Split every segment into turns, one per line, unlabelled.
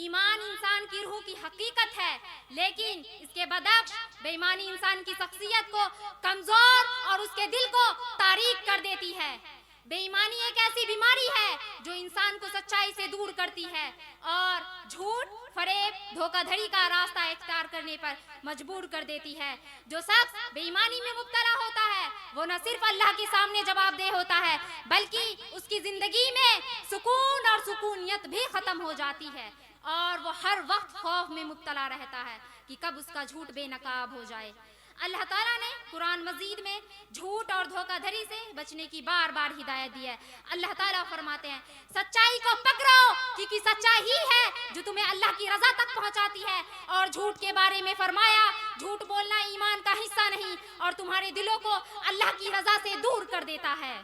ईमान इंसान की रूह की हकीकत है, लेकिन इसके बदक्स बेईमानी इंसान की शख्सियत को कमजोर और उसके दिल को तारीक कर देती है। बेईमानी एक ऐसी बीमारी है जो इंसान को सच्चाई से दूर करती है और झूठ, फरेब, धोखाधड़ी का रास्ता इख्तियार करने पर मजबूर कर देती है। जो शख्स बेईमानी में मुब्तला होता है वो न सिर्फ अल्लाह के सामने जवाबदेह होता है, बल्कि उसकी जिंदगी में सुकून और सुकूनियत भी खत्म हो जाती है और वो हर वक्त खौफ में मुब्तला रहता है कि कब उसका झूठ बेनकाब हो जाए। अल्लाह ताला ने कुरान मजीद में झूठ और धोखाधड़ी से बचने की बार बार हिदायत दी है। अल्लाह ताला फरमाते हैं, सच्चाई को पकड़ो क्योंकि सच्चाई ही है जो तुम्हें अल्लाह की रजा तक पहुंचाती है। और झूठ के बारे में फरमाया, झूठ बोलना ईमान का हिस्सा नहीं और तुम्हारे दिलों को अल्लाह की रजा से दूर कर देता है।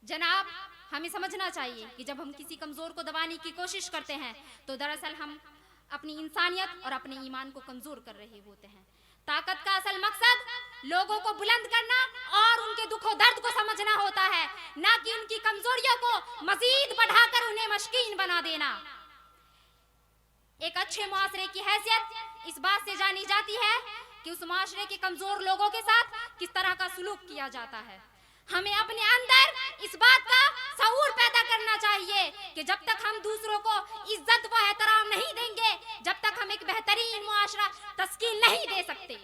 जनाब, हमें समझना चाहिए कि जब हम किसी कमजोर को दबाने की कोशिश करते हैं तो दरअसल हम अपनी इंसानियत और अपने ईमान को कमजोर कर रहे होते हैं। ताकत का असल मकसद लोगों को बुलंद करना और उनके दुखों दर्द को समझना होता है, ना कि उनकी कमजोरियों को मजीद बढ़ाकर उन्हें मशकीन बना देना। एक अच्छे मुआशरे की हैसियत इस बात से जानी जाती है कि उस मुआशरे के कमजोर लोगों के साथ किस तरह का सुलूक किया जाता है। हमें अपने अंदर इस बात का शऊर पैदा करना चाहिए कि जब तक हम दूसरों को इज्जत व एहतराम नहीं देंगे, जब तक हम एक बेहतरीन मुआशरा तस्कील नहीं दे सकते।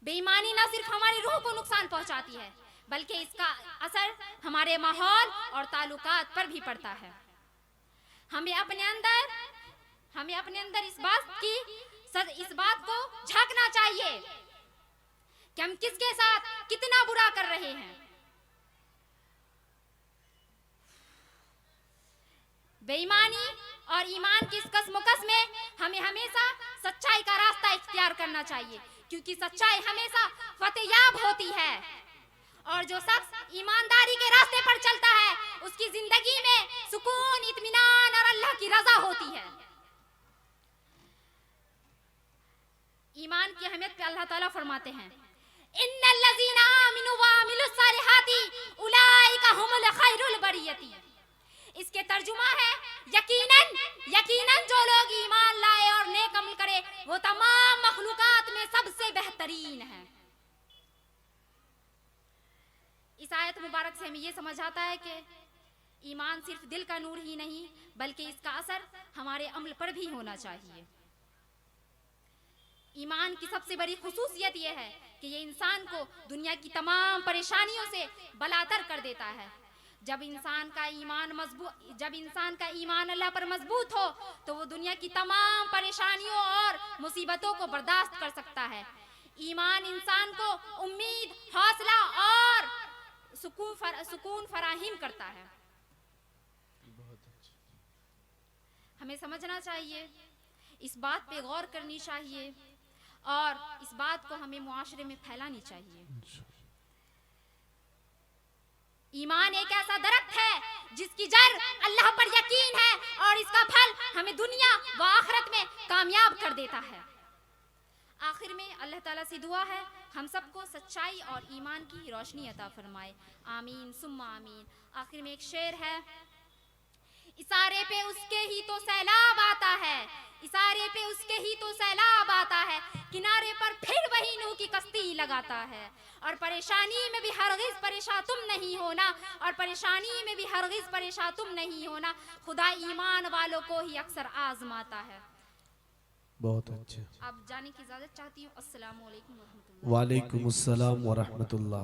बेईमानी न सिर्फ हमारी रूह को नुकसान पहुंचाती है, बल्कि इसका असर हमारे माहौल और ताल्लुकात पर भी पड़ता है। हमें अपने अंदर इस बात को झांकना चाहिए कि हम किसके साथ कितना बुरा कर रहे हैं। बेईमानी और ईमान की इस कसमकस में हमें हमेशा सच्चाई का रास्ता इख्तियार करना चाहिए, क्योंकि सच्चाई हमेशा फतेयाब होती है और जो शख्स ईमानदारी के रास्ते पर चलता है उसकी जिंदगी में सुकून, इत्मीनान और अल्लाह की रजा होती है। ईमान की अहमियत पे अल्लाह ताला फरमाते हैं, इन्नल्लज़ीना आमनु व अमिलुस्सालिहाति उलाइका हुमुल खैरुल बरियति। इसके तर्जुमा है, यकीनन जो लोग ईमान लाए और नेक अमल करे वो तमाम मखलूकात में सबसे बेहतरीन है। इस आयत मुबारक से हमें ये समझ आता है कि ईमान सिर्फ दिल का नूर ही नहीं बल्कि इसका असर हमारे अमल पर भी होना चाहिए। ईमान की सबसे बड़ी खुसूसियत यह है कि ये इंसान को दुनिया की तमाम परेशानियों से बलातर कर देता है। जब इंसान का ईमान अल्लाह पर मजबूत हो तो वो दुनिया की तमाम परेशानियों और मुसीबतों को बर्दाश्त कर सकता है। ईमान इंसान को उम्मीद, हौसला और सुकून फराहिम करता है। हमें समझना चाहिए, इस बात पे गौर करनी चाहिए और इस बात को हमें मुआशरे में फैलानी चाहिए। ईमान एक ऐसा दरख्त है जिसकी जड़ अल्लाह पर यकीन है और इसका फल हमें दुनिया व आखिरत में कामयाब कर देता है। आखिर में अल्लाह ताला से दुआ है हम सबको सच्चाई और ईमान की रोशनी अता फरमाए। आमीन सुम्मा आमीन। आखिर में एक शेर है, इशारे पे उसके ही तो सैलाब आता है, इशारे पे उसके ही तो सैलाब आता है, किनारे पर फिर वही नूह की कश्ती लगाता है। और परेशानी में भी हरगिज़ परेशान तुम नहीं होना, और परेशानी में भी हरगिज़ परेशान तुम नहीं होना, खुदा ईमान वालों को ही अक्सर आजमाता है।
बहुत अच्छा।
अब जाने की इजाजत चाहती हूँ। अस्सलाम वालेकुम व रहमतुल्लाह।
वालेकुम अस्सलाम व रहमतुल्लाह।